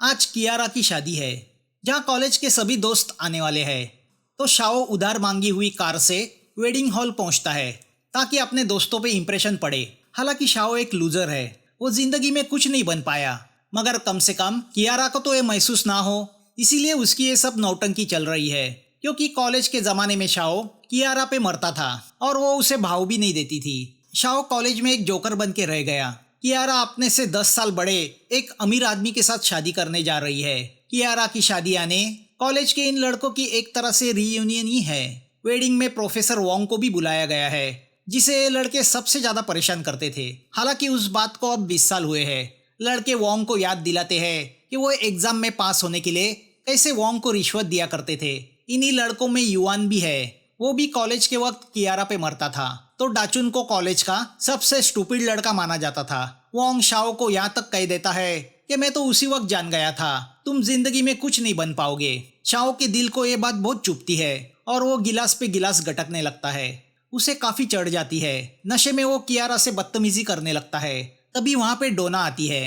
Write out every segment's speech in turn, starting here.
आज कियारा की शादी है जहाँ कॉलेज के सभी दोस्त आने वाले हैं। तो शाओ उधार मांगी हुई कार से वेडिंग हॉल पहुंचता है ताकि अपने दोस्तों पे इंप्रेशन पड़े। हालांकि शाओ एक लूजर है, वो जिंदगी में कुछ नहीं बन पाया, मगर कम से कम कियारा को तो ये महसूस ना हो, इसीलिए उसकी ये सब नौटंकी चल रही है। क्योंकि कॉलेज के जमाने में शाओ कियारा पे मरता था और वो उसे भाव भी नहीं देती थी। शाओ कॉलेज में एक जोकर बन के रह गया। कियारा अपने से 10 साल बड़े एक अमीर आदमी के साथ शादी करने जा रही है। कियारा की शादी आने कॉलेज के इन लड़कों की एक तरह से रीयूनियन ही है। वेडिंग में प्रोफेसर वोंग को भी बुलाया गया है, जिसे ये लड़के सबसे ज्यादा परेशान करते थे। हालांकि उस बात को अब 20 साल हुए हैं। लड़के वोंग को याद दिलाते हैं कि वो एग्जाम में पास होने के लिए कैसे वोंग को रिश्वत दिया करते थे। इन्हीं लड़कों में युआन भी है, वो भी कॉलेज के वक्त कियारा पे मरता था। तो डाचुन को कॉलेज का सबसे स्टूपिड लड़का माना जाता था। वोंग शाओ को यहाँ तक कह देता है कि मैं तो उसी वक्त जान गया था, तुम जिंदगी में कुछ नहीं बन पाओगे। शाओ के दिल को ये बात बहुत चुभती है और वो गिलास पे गिलास गटकने लगता है। उसे काफी चढ़ जाती है। नशे में वो कियारा से बदतमीजी करने लगता है। तभी वहाँ पे डोना आती है।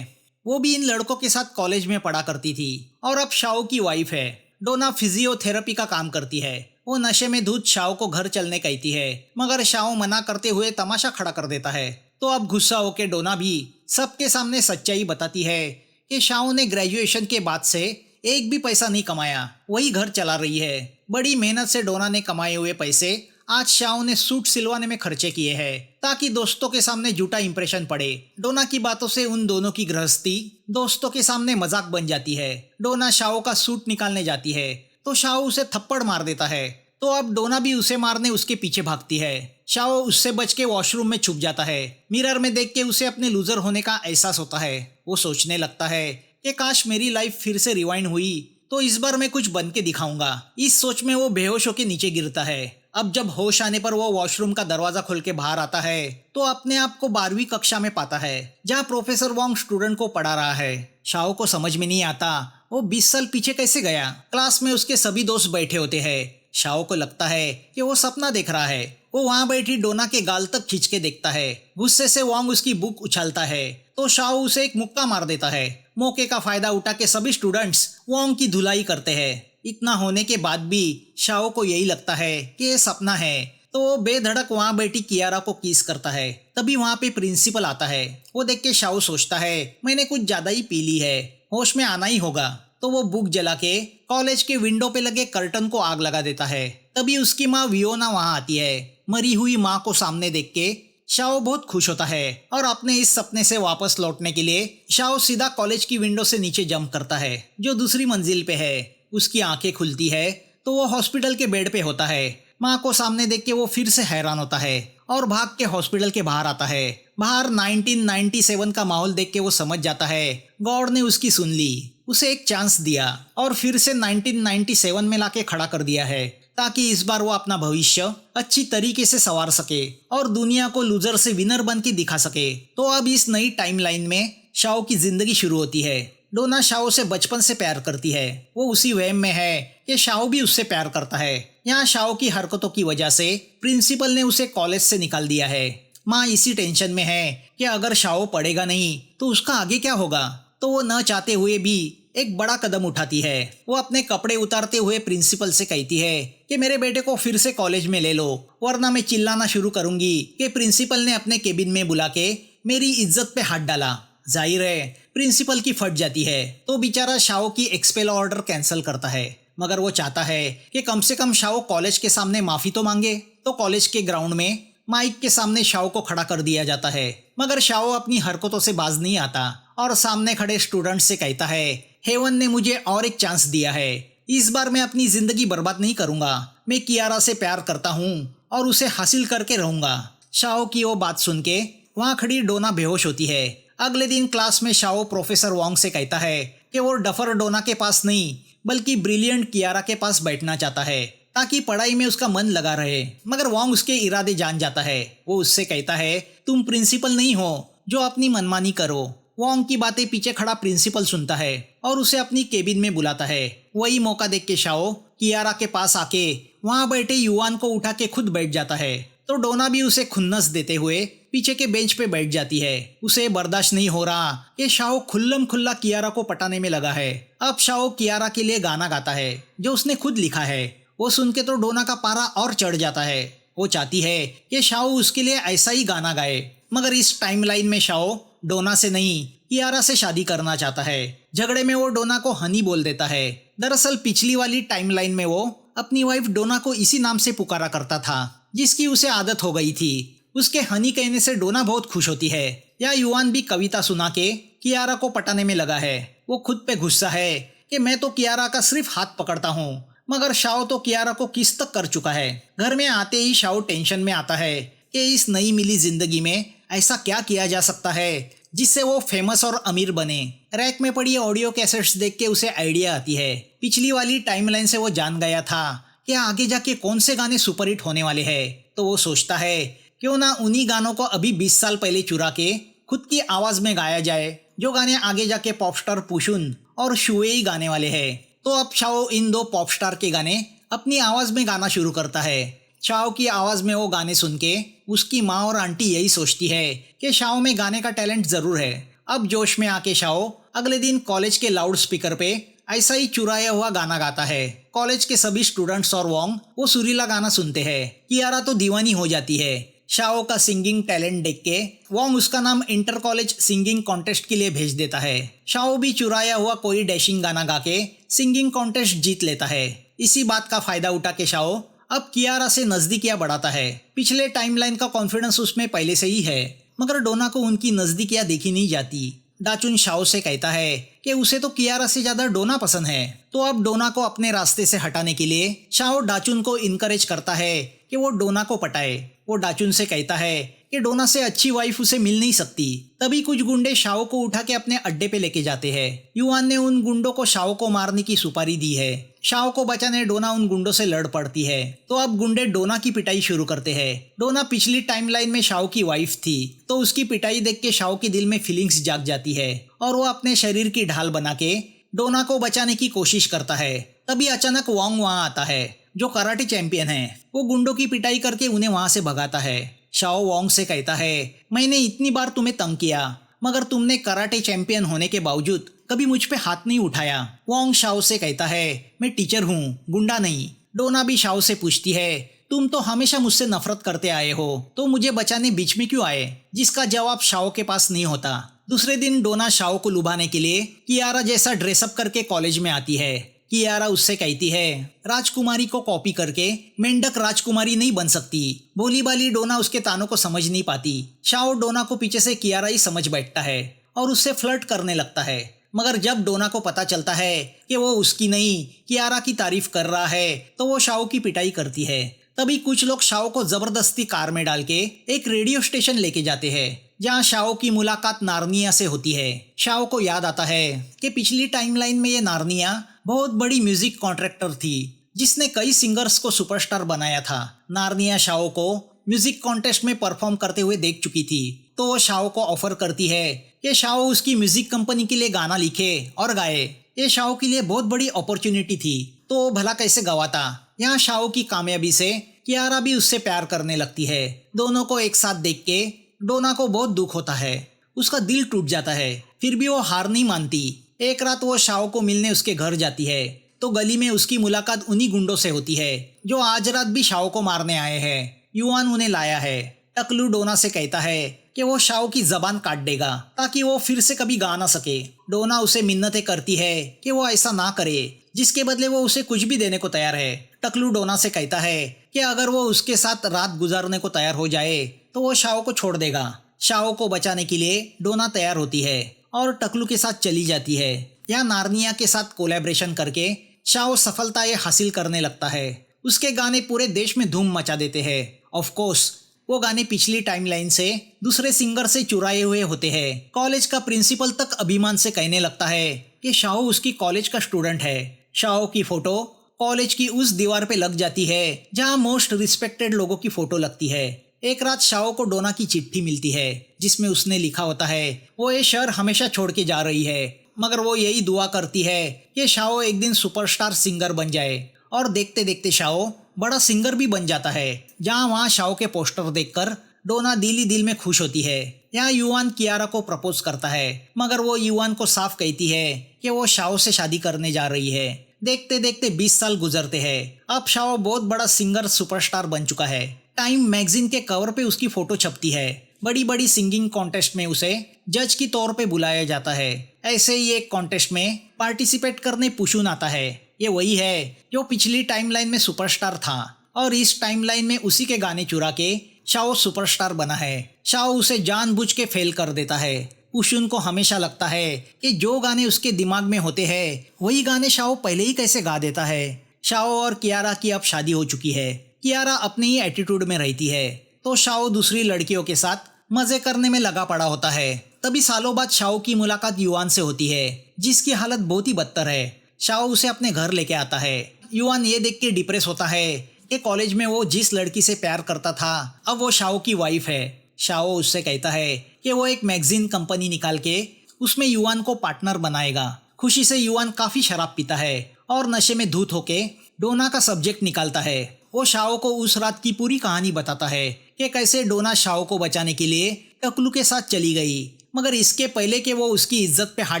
वो भी इन लड़कों के साथ कॉलेज में पढ़ा करती थी और अब शाओ की वाइफ है। डोना फिजियोथेरेपी का काम करती है। वो नशे में धुत शाओ को घर चलने कहती है, मगर शाओ मना करते हुए तमाशा खड़ा कर देता है। तो अब गुस्सा होके डोना भी सबके सामने सच्चाई बताती है कि शाओ ने ग्रेजुएशन के बाद से एक भी पैसा नहीं कमाया, वही घर चला रही है। बड़ी मेहनत से डोना ने कमाए हुए पैसे आज शाओ ने सूट सिलवाने में खर्चे किए हैं ताकि दोस्तों के सामने झूठा इंप्रेशन पड़े। डोना की बातों से उन दोनों की गृहस्थी दोस्तों के सामने मजाक बन जाती है। डोना शाओ का सूट निकालने जाती है तो शाओ उसे थप्पड़ मार देता है। तो अब डोना भी उसे मारने उसके पीछे भागती है। शाओ उससे बच के वॉशरूम में छुप जाता है। मिरर में देख के उसे अपने लूजर होने का एहसास होता है। वो सोचने लगता है कि काश मेरी लाइफ फिर से रिवाइंड हुई तो इस बार मैं कुछ बन के दिखाऊंगा। इस सोच में वो बेहोश होकर नीचे गिरता है। अब जब होश आने पर वो वॉशरूम का दरवाजा खोल के बाहर आता है तो अपने आप को 12वीं कक्षा में पाता है, जहाँ प्रोफेसर वोंग स्टूडेंट को पढ़ा रहा है। शाओ को समझ में नहीं आता वो 20 साल पीछे कैसे गया। क्लास में उसके सभी दोस्त बैठे होते हैं। शाओ को लगता है कि वो सपना देख रहा है। वो वहाँ बैठी डोना के गाल तक खींच के देखता है। गुस्से से वोंग उसकी बुक उछालता है तो शाओ उसे एक मुक्का मार देता है। मौके का फायदा उठा के सभी स्टूडेंट्स वोंग की धुलाई करते हैं। इतना होने के बाद भी शाओ को यही लगता है कि ये सपना है, तो वो बेधड़क वहाँ बैठी कियारा को किस करता है। तभी वहाँ पे प्रिंसिपल आता है। वो देख के शाओ सोचता है मैंने कुछ ज्यादा ही पी ली है, होश में आना ही होगा। तो वो बुक जला के कॉलेज के विंडो पे लगे कर्टन को आग लगा देता है। तभी उसकी माँ वियोना वहाँ आती है। मरी हुई माँ को सामने देख के शाओ बहुत खुश होता है और अपने इस सपने से वापस लौटने के लिए शाओ सीधा कॉलेज की विंडो से नीचे जंप करता है, जो दूसरी मंजिल पे है। उसकी आंखें खुलती है तो वो हॉस्पिटल के बेड पे होता है। माँ को सामने देख के वो फिर से हैरान होता है और भाग के हॉस्पिटल के बाहर आता है। बाहर 1997 का माहौल देख के वो समझ जाता है गॉड ने उसकी सुन ली, उसे एक चांस दिया और फिर से 1997 में लाके खड़ा कर दिया है ताकि इस बार वो अपना भविष्य अच्छी तरीके से संवार सके और दुनिया को लूजर से विनर बन के दिखा सके। तो अब इस नई टाइमलाइन में शाओ की जिंदगी शुरू होती है। डोना शाओ से बचपन से प्यार करती है। वो उसी वहम में है कि शाओ भी उससे प्यार करता है। यहाँ शाओ की हरकतों की वजह से प्रिंसिपल ने उसे कॉलेज से निकाल दिया है। माँ इसी टेंशन में है कि अगर शाओ पढ़ेगा नहीं तो उसका आगे क्या होगा। तो वो न चाहते हुए भी एक बड़ा कदम उठाती है। वो अपने कपड़े उतारते हुए प्रिंसिपल से कहती है कि मेरे बेटे को फिर से कॉलेज में ले लो, वरना मैं चिल्लाना शुरू करूंगी कि प्रिंसिपल ने अपने केबिन में बुला के मेरी इज्जत पे हाथ डाला। जाहिर है प्रिंसिपल की फट जाती है तो बेचारा शाओ की एक्सपेल ऑर्डर कैंसिल करता है। मगर वो चाहता है कि कम से कम शाओ कॉलेज के सामने माफी तो मांगे। तो कॉलेज के ग्राउंड में माइक के सामने शाओ को खड़ा कर दिया जाता है। मगर शाओ अपनी हरकतों से बाज नहीं आता और सामने खड़े स्टूडेंट से कहता है हेवन ने मुझे और एक चांस दिया है, इस बार मैं अपनी जिंदगी बर्बाद नहीं करूंगा। मैं कियारा से प्यार करता हूँ और उसे हासिल करके रहूंगा। शाओ की वो बात सुन के वहाँ खड़ी डोना बेहोश होती है। अगले दिन क्लास में शाओ प्रोफेसर वोंग से कहता है कि वो डफर डोना के पास नहीं बल्कि ब्रिलियंट कियारा के पास बैठना चाहता है ताकि पढ़ाई में उसका मन लगा रहे। मगर वोंग उसके इरादे जान जाता है। वो उससे कहता है तुम प्रिंसिपल नहीं हो जो अपनी मनमानी करो। वोंग की बातें पीछे खड़ा प्रिंसिपल सुनता है और उसे अपनी केबिन में बुलाता है। वही मौका देख के शाओ कियारा के पास आके वहाँ बैठे युवान को उठा के खुद बैठ जाता है। तो डोना भी उसे खुन्नस देते हुए पीछे के बेंच पे बैठ जाती है। उसे बर्दाश्त नहीं हो रहा कि शाओ खुल्लम खुल्ला कियारा को पटाने में लगा है। अब शाओ कियारा के लिए गाना गाता है जो उसने खुद लिखा है। वो सुन के तो डोना का पारा और चढ़ जाता है। वो चाहती है कि शाओ उसके लिए ऐसा ही गाना गाए, मगर इस टाइमलाइन में शाओ डोना से नहीं कियारा से शादी करना चाहता है। झगड़े में वो डोना को हनी बोल देता है। दरअसल पिछली वाली टाइमलाइन में वो अपनी वाइफ डोना को इसी नाम से पुकारा करता था, जिसकी उसे आदत हो गई थी। उसके हनी कहने से डोना बहुत खुश होती है। या युआन भी कविता सुना के कियारा को पटाने में लगा है। वो खुद पे गुस्सा है कि मैं तो कियारा का सिर्फ हाथ पकड़ता हूँ, मगर शाओ तो कियारा को किस तक कर चुका है। घर में आते ही शाओ टेंशन में आता है कि इस नई मिली जिंदगी में ऐसा क्या किया जा सकता है जिससे वो फेमस और अमीर बने। रैक में पड़ी ऑडियो कैसेट्स देख के उसे आइडिया आती है। पिछली वाली टाइमलाइन से वो जान गया था कि आगे जाके कौन से गाने सुपरहिट होने वाले हैं। तो वो सोचता है क्यों ना उन्हीं गानों को अभी 20 साल पहले चुरा के खुद की आवाज में गाया जाए, जो गाने आगे जाके पॉपस्टार पुशुन और शुएई गाने वाले हैं। तो अब शाओ इन दो पॉपस्टार के गाने अपनी आवाज में गाना शुरू करता है। शाओ की आवाज में वो गाने सुन के उसकी माँ और आंटी यही सोचती है कि शाओ में गाने का टैलेंट जरूर है। अब जोश में आके शाओ अगले दिन कॉलेज के लाउड स्पीकर पे ऐसा ही चुराया हुआ गाना गाता है। कॉलेज के सभी स्टूडेंट्स और वोंग वो सुरीला गाना सुनते हैं। कियारा तो दीवानी हो जाती है। शाओ का सिंगिंग टैलेंट देख के वोंग उसका नाम इंटर कॉलेज सिंगिंग कॉन्टेस्ट के लिए भेज देता है। शाओ भी चुराया हुआ कोई डैशिंग गाना गा के सिंगिंग कॉन्टेस्ट जीत लेता है। इसी बात का फायदा उठा के शाओ अब कियारा से नजदीकियां बढ़ाता है। पिछले टाइमलाइन का कॉन्फिडेंस उसमें पहले से ही है, मगर डोना को उनकी नजदीकियां देखी नहीं जाती। डाचुन शाओ से कहता है कि उसे तो कियारा से ज्यादा डोना पसंद है। तो अब डोना को अपने रास्ते से हटाने के लिए शाओ डाचुन को इनकरेज करता है कि वो डोना को पटाए। वो डाचुन से कहता है कि डोना से अच्छी वाइफ उसे मिल नहीं सकती। तभी कुछ गुंडे शाओ को उठा के अपने अड्डे पे लेके जाते हैं। युआन ने उन गुंडों को शाओ को मारने की सुपारी दी है। शाओ को बचाने डोना उन गुंडों से लड़ पड़ती है। तो अब गुंडे डोना की पिटाई शुरू करते हैं। डोना पिछली टाइमलाइन में शाओ की वाइफ थी, तो उसकी पिटाई देख के शाओ के दिल में फीलिंग्स जाग जाती है और वो अपने शरीर की ढाल बना के डोना को बचाने की कोशिश करता है। तभी अचानक वोंग वहां आता है, जो कराटे चैंपियन है। वो गुंडों की पिटाई करके उन्हें वहां से भगाता है। शाओ वोंग से कहता है, मैंने इतनी बार तुम्हें तंग किया, मगर तुमने कराटे चैंपियन होने के बावजूद कभी मुझ पे हाथ नहीं उठाया। वोंग शाओ से कहता है, मैं टीचर हूँ, गुंडा नहीं। डोना भी शाओ से पूछती है, तुम तो हमेशा मुझसे नफरत करते आए हो, तो मुझे बचाने बीच में क्यों आए? जिसका जवाब शाओ के पास नहीं होता। दूसरे दिन डोना शाओ को लुभाने के लिए कियारा जैसा ड्रेसअप करके कॉलेज में आती है। कियारा उससे कहती है, राजकुमारी को कॉपी करके मेंढक राजकुमारी नहीं बन सकती। भोली भाली डोना उसके तानों को समझ नहीं पाती। शाओ डोना को पीछे से कियारा ही समझ बैठता है और उससे फ्लर्ट करने लगता है। मगर जब डोना को पता चलता है कि वो उसकी नहीं कियारा की तारीफ कर रहा है, तो वो शाओ की पिटाई करती है। तभी कुछ लोग शाओ को जबरदस्ती कार में डाल के एक रेडियो स्टेशन लेके जाते हैं, जहाँ शाओ की मुलाकात नार्निया से होती है। शाओ को याद आता है कि पिछली टाइमलाइन में ये नार्निया बहुत बड़ी म्यूजिक कॉन्ट्रैक्टर थी, जिसने कई सिंगर्स को सुपरस्टार बनाया था। नार्निया शाओ को म्यूजिक कॉन्टेस्ट में परफॉर्म करते हुए देख चुकी थी, तो वो शाओ को ऑफर करती है कि शाओ उसकी म्यूजिक कंपनी के लिए गाना लिखे और गाए। ये शाओ के लिए बहुत बड़ी अपॉर्चुनिटी थी, तो वो भला कैसे गवाता। यहाँ शाओ की कामयाबी से कियारा भी उससे प्यार करने लगती है। दोनों को एक साथ देख के डोना को बहुत दुख होता है, उसका दिल टूट जाता है। फिर भी वो हार नहीं मानती। एक रात वो शाओ को मिलने उसके घर जाती है, तो गली में उसकी मुलाकात उन्हीं गुंडों से होती है जो आज रात भी शाओ को मारने आए हैं। युआन उन्हें लाया है। टकलू डोना से कहता है कि वो शाओ की जबान काट देगा ताकि वो फिर से कभी गा ना सके। डोना उसे मिन्नतें करती है कि वो ऐसा ना करे, जिसके बदले वो उसे कुछ भी देने को तैयार है। टकलू डोना से कहता है कि अगर वो उसके साथ रात गुजारने को तैयार हो जाए तो वो शाओ को छोड़ देगा। शाओ को बचाने के लिए डोना तैयार होती है और टकलू के साथ चली जाती है। यहाँ नार्निया के साथ कोलैबोरेशन करके शाओ सफलताएं हासिल करने लगता है। उसके गाने पूरे देश में धूम मचा देते हैं। ऑफ कोर्स वो गाने पिछली टाइमलाइन से दूसरे सिंगर से चुराए हुए होते हैं। कॉलेज का प्रिंसिपल तक अभिमान से कहने लगता है कि शाओ उसकी कॉलेज का स्टूडेंट है। शाओ की फोटो कॉलेज की उस दीवार पे लग जाती है जहाँ मोस्ट रिस्पेक्टेड लोगों की फोटो लगती है। एक रात शाओ को डोना की चिट्ठी मिलती है, जिसमें उसने लिखा होता है वो ये शहर हमेशा छोड़ के जा रही है, मगर वो यही दुआ करती है कि शाओ एक दिन सुपरस्टार सिंगर बन जाए। और देखते देखते शाओ बड़ा सिंगर भी बन जाता है। जहाँ वहाँ शाओ के पोस्टर देखकर डोना दिल ही दिल में खुश होती है। यहाँ युआन कियारा को प्रपोज करता है, मगर वो युआन को साफ कहती है कि वो शाओ से शादी करने जा रही है। देखते देखते 20 साल गुजरते हैं। अब शाओ बहुत बड़ा सिंगर सुपरस्टार बन चुका है। टाइम मैगजीन के कवर पे उसकी फोटो छपती है। बड़ी बड़ी सिंगिंग कॉन्टेस्ट में उसे जज की तौर पे बुलाया जाता है। ऐसे ही एक कॉन्टेस्ट में पार्टिसिपेट करने पुशुन आता है। ये वही है जो पिछली टाइमलाइन में सुपरस्टार था और इस टाइमलाइन में उसी के गाने चुरा के शाओ सुपरस्टार बना है। शाओ उसे जानबूझ के फेल कर देता है। पुशुन को हमेशा लगता है कि जो गाने उसके दिमाग में होते हैं वही गाने शाओ पहले ही कैसे गा देता है। शाओ और कियारा की अब शादी हो चुकी है। कियारा अपने ही एटीट्यूड में रहती है तो शाओ दूसरी लड़कियों के साथ मजे करने में लगा पड़ा होता है। तभी सालों बाद शाओ की मुलाकात युआन से होती है, जिसकी हालत बहुत ही बदतर है। शाओ उसे अपने घर लेके आता है। युआन ये देख के डिप्रेस होता है कि कॉलेज में वो जिस लड़की से प्यार करता था अब वो शाओ की वाइफ है। शाओ उससे कहता है कि वो एक मैगजीन कंपनी निकाल के उसमें युआन को पार्टनर बनाएगा। खुशी से युआन काफी शराब पीता है और नशे में धूत होके डोना का सब्जेक्ट निकालता है। वो शाओ को उस रात की पूरी कहानी बताता है कि कैसे डोना शाओ को बचाने के लिए टकलू के साथ चली गई, मगर इसके पहले कि वो उसकी इज्जत पे हाथ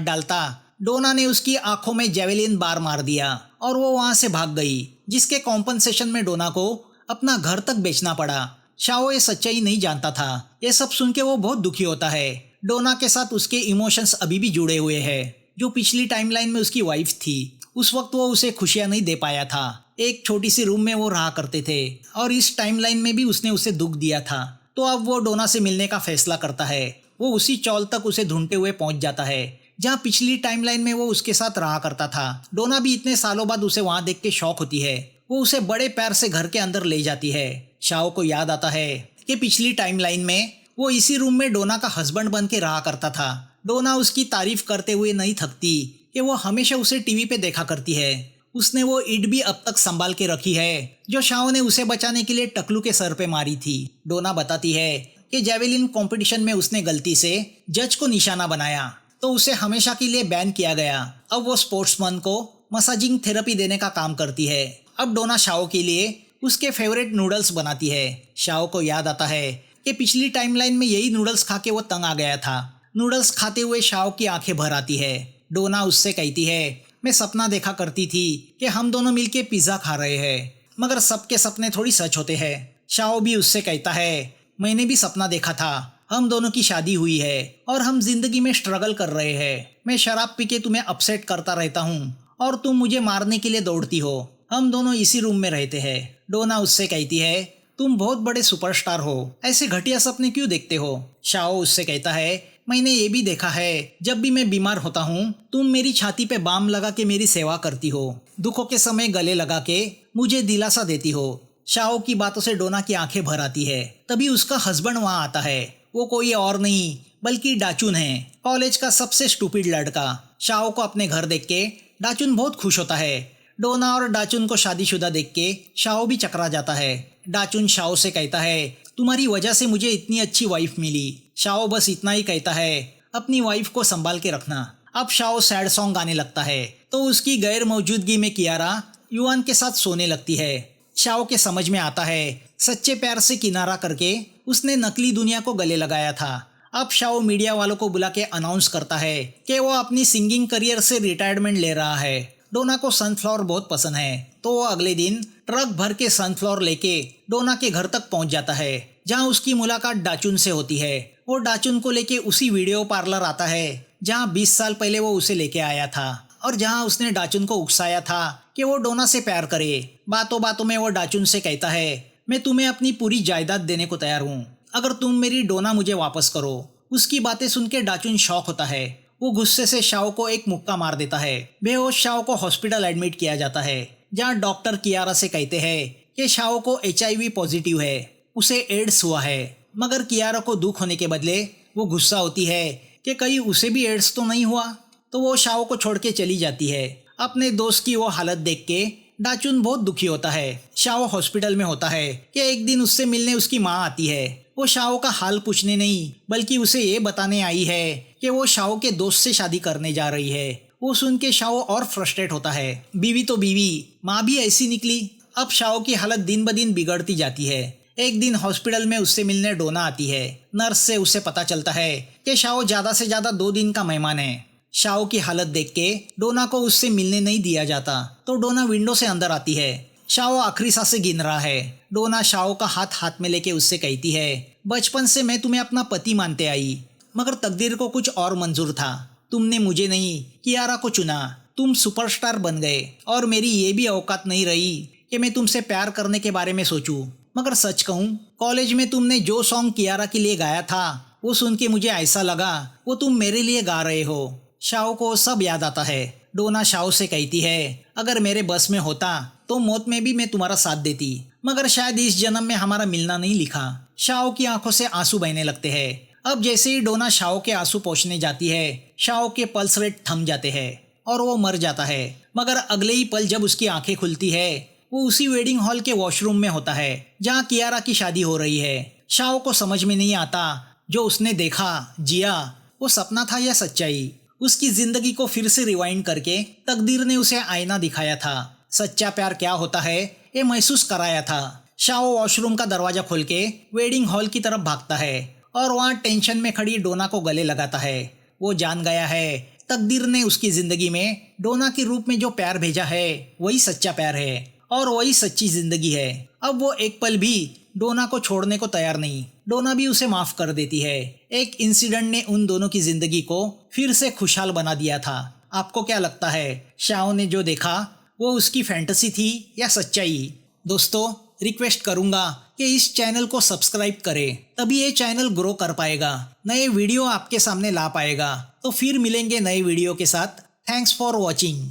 डालता डोना ने उसकी आंखों में जेवेलिन बार मार दिया और वो वहां से भाग गई, जिसके कॉम्पनसेशन में डोना को अपना घर तक बेचना पड़ा। शाओ ये सच्चाई नहीं जानता था। ये सब सुन के वो बहुत दुखी होता है। डोना के साथ उसके इमोशंस अभी भी जुड़े हुए हैं। जो पिछली टाइमलाइन में उसकी वाइफ थी उस वक्त वो उसे खुशियां नहीं दे पाया था। एक छोटी सी रूम में वो रहा करते थे और इस टाइमलाइन में भी उसने उसे दुख दिया था। तो अब वो डोना से मिलने का फैसला करता है। वो उसी चौल तक उसे ढूंढते हुए पहुंच जाता है जहाँ पिछली टाइमलाइन में वो उसके साथ रहा करता था। डोना भी इतने सालों बाद उसे वहां देख के शौक होती है। वो उसे बड़े प्यार से घर के अंदर ले जाती है। शाओ को याद आता है कि पिछली टाइमलाइन में वो इसी रूम में डोना का हस्बैंड बन के रहा करता था। डोना उसकी तारीफ करते हुए नहीं थकती कि वो हमेशा उसे टीवी पे देखा करती है। उसने वो ईंट भी अब तक संभाल के रखी है जो शाओ ने उसे बचाने के लिए टकलू के सर पे मारी थी। डोना बताती है कि जेवेलिन कंपटीशन में उसने गलती से जज को निशाना बनाया तो उसे हमेशा के लिए बैन किया गया। अब वो स्पोर्ट्समैन को मसाजिंग थेरेपी देने का काम करती है। अब डोना शाओ के लिए उसके फेवरेट नूडल्स बनाती है। शाओ को याद आता है कि पिछली टाइमलाइन में यही नूडल्स खा के वो तंग आ गया था। नूडल्स खाते हुए शाओ की आंखें भर आती है। डोना उससे कहती है, मैं सपना देखा करती थी कि हम दोनों मिलके पिज्जा खा रहे हैं, मगर सबके सपने थोड़ी सच होते हैं। शाओ भी उससे कहता है, मैंने भी सपना देखा था, हम दोनों की शादी हुई है और हम जिंदगी में स्ट्रगल कर रहे हैं। मैं शराब पी के तुम्हें अपसेट करता रहता हूँ और तुम मुझे मारने के लिए दौड़ती हो। हम दोनों इसी रूम में रहते हैं। डोना उससे कहती है, तुम बहुत बड़े सुपरस्टार हो, ऐसे घटिया सपने क्यों देखते हो। शाओ उससे कहता है, मैंने ये भी देखा है, जब भी मैं बीमार होता हूँ तुम मेरी छाती पे बाम लगा के मेरी सेवा करती हो, दुखों के समय गले लगा के मुझे दिलासा देती हो। शाओ की बातों से डोना की आंखें भर आती है। तभी उसका हस्बैंड वहाँ आता है। वो कोई और नहीं बल्कि डाचुन है, कॉलेज का सबसे स्टूपिड लड़का। शाओ को अपने घर देख के डाचुन बहुत खुश होता है। डोना और डाचुन को शादीशुदा देख के शाओ भी चकरा जाता है। डाचुन शाओ से कहता है, तुम्हारी वजह से मुझे इतनी अच्छी वाइफ मिली। शाओ बस इतना ही कहता है, अपनी वाइफ को संभाल के रखना। अब शाओ सैड सॉन्ग गाने लगता है तो उसकी गैर मौजूदगी में कियारा युआन के साथ सोने लगती है। शाओ के समझ में आता है सच्चे प्यार से किनारा करके उसने नकली दुनिया को गले लगाया था। अब शाओ मीडिया वालों को बुला के अनाउंस करता है कि वो अपनी सिंगिंग करियर से रिटायरमेंट ले रहा है। डोना को सनफ्लावर बहुत पसंद है तो वो अगले दिन ट्रक भर के सनफ्लावर लेके डोना के घर तक पहुंच जाता है, जहां उसकी मुलाकात डाचुन से होती है। वो डाचुन को लेके उसी वीडियो पार्लर आता है जहां 20 साल पहले वो उसे लेके आया था और जहां उसने डाचुन को उकसाया था कि वो डोना से प्यार करे। बातों बातों में वो डाचुन से कहता है, मैं तुम्हें अपनी पूरी जायदाद देने को तैयार हूँ अगर तुम मेरी डोना मुझे वापस करो। उसकी बातें सुन के डाचुन शॉक होता है। वो गुस्से से शाओ को एक मुक्का मार देता है। बेहोश शाओ को हॉस्पिटल एडमिट किया जाता है, जहाँ डॉक्टर कियारा से कहते हैं कि शाओ को HIV पॉजिटिव है, उसे एड्स हुआ है। मगर कियारा को दुख होने के बदले वो गुस्सा होती है कि कहीं उसे भी एड्स तो नहीं हुआ। तो वो शाओ को छोड़ के चली जाती है। अपने दोस्त की वो हालत देख के डाचुन बहुत दुखी होता है। शाओ हॉस्पिटल में होता है कि एक दिन उससे मिलने उसकी माँ आती है। वो शाओ का हाल पूछने नहीं बल्कि उसे ये बताने आई है कि वो शाओ के दोस्त से शादी करने जा रही है। वो सुन के शाओ और फ्रस्ट्रेट होता है। बीवी तो बीवी, माँ भी ऐसी निकली। अब शाओ की हालत दिन ब दिन बिगड़ती जाती है। एक दिन हॉस्पिटल में उससे मिलने डोना आती है। नर्स से उसे पता चलता है कि शाओ ज्यादा से ज्यादा 2 दिन का मेहमान है। शाओ की हालत देख के डोना को उससे मिलने नहीं दिया जाता, तो डोना विंडो से अंदर आती है। शाओ आखिरी सांसें गिन रहा है। डोना शाओ का हाथ हाथ में लेके उससे कहती है, बचपन से मैं तुम्हें अपना पति मानते आई, मगर तकदीर को कुछ और मंजूर था। तुमने मुझे नहीं, कियारा को चुना। तुम सुपरस्टार बन गए और मेरी ये भी औकात नहीं रही कि मैं तुमसे प्यार करने के बारे में सोचूं। मगर सच कहूँ, कॉलेज में तुमने जो सॉन्ग कियारा के लिए गाया था, वो सुन के मुझे ऐसा लगा वो तुम मेरे लिए गा रहे हो। शाओ को सब याद आता है। डोना शाओ से कहती है, अगर मेरे बस में होता तो मौत में भी मैं तुम्हारा साथ देती, मगर शायद इस जन्म में हमारा मिलना नहीं लिखा। शाओ की आंखों से आंसू बहने लगते हैं। अब जैसे ही डोना शाओ के आंसू पोंछने जाती है, शाओ के पल्स रेट थम जाते हैं और वो मर जाता है। मगर अगले ही पल जब उसकी आंखें खुलती है, वो उसी वेडिंग हॉल के वॉशरूम में होता है जहाँ कियारा की शादी हो रही है। शाओ को समझ में नहीं आता जो उसने देखा, जिया, वो सपना था या सच्चाई। उसकी जिंदगी को फिर से रिवाइंड करके तकदीर ने उसे आईना दिखाया था। सच्चा प्यार क्या होता है ये महसूस कराया था। शाओ वॉशरूम का दरवाजा खोल के वेडिंग हॉल की तरफ भागता है और वहाँ टेंशन में खड़ी डोना को गले लगाता है। वो जान गया है तकदीर ने उसकी जिंदगी में डोना के रूप में जो प्यार भेजा है वही सच्चा प्यार है और वही सच्ची जिंदगी है। अब वो एक पल भी डोना को छोड़ने को तैयार नहीं। डोना भी उसे माफ कर देती है। एक इंसिडेंट ने उन दोनों की जिंदगी को फिर से खुशहाल बना दिया था। आपको क्या लगता है, शाओ ने जो देखा वो उसकी फैंटेसी थी या सच्चाई? दोस्तों, रिक्वेस्ट करूंगा कि इस चैनल को सब्सक्राइब करें, तभी ये चैनल ग्रो कर पाएगा, नए वीडियो आपके सामने ला पाएगा। तो फिर मिलेंगे नए वीडियो के साथ। Thanks for watching.